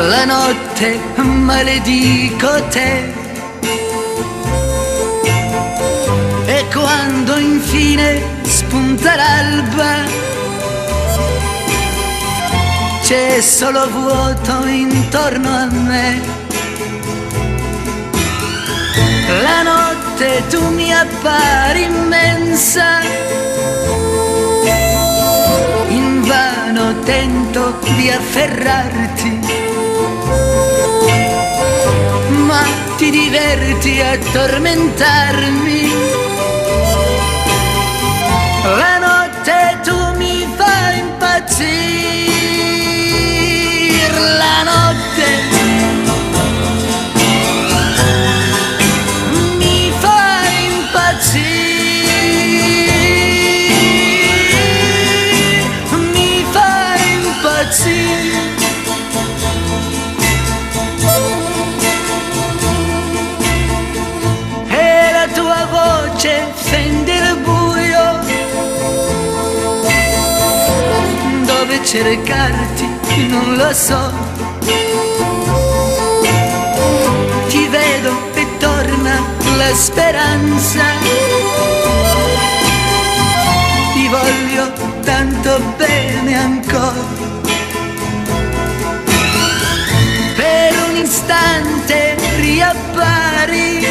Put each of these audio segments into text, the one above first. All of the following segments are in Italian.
La notte maledico te, e quando infine spunta l'alba c'è solo vuoto intorno a me. La notte tu mi appari immensa, invano tento di afferrarti, ma ti diverti a tormentarmi. La notte tu mi fai impazzire, la notte mi fai impazzire, mi fai impazzire. E la tua voce fende il buio, dove cercarti non lo so. Ti vedo e torna la speranza, ti voglio tanto bene ancora. Per un istante riappari,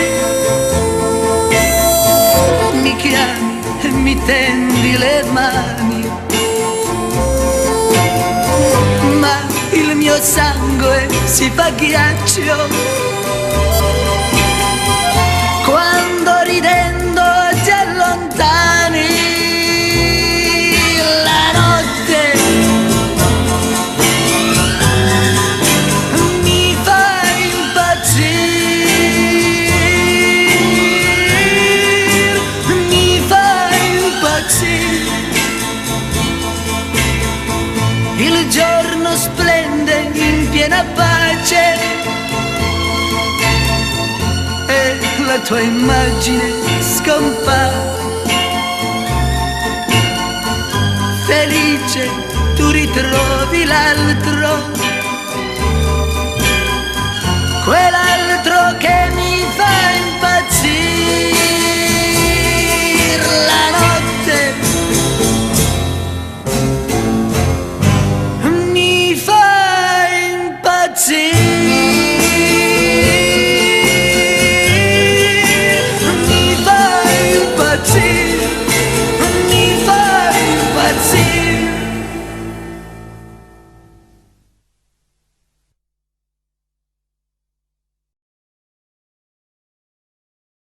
mi chiami e mi tendi le mani, ma il mio sangue si fa ghiaccio quando ridendo ti allontani. La notte mi fa impazzire, mi fa impazzire. Il giorno splende in piena pace e la tua immagine scompare. Felice tu ritrovi l'altro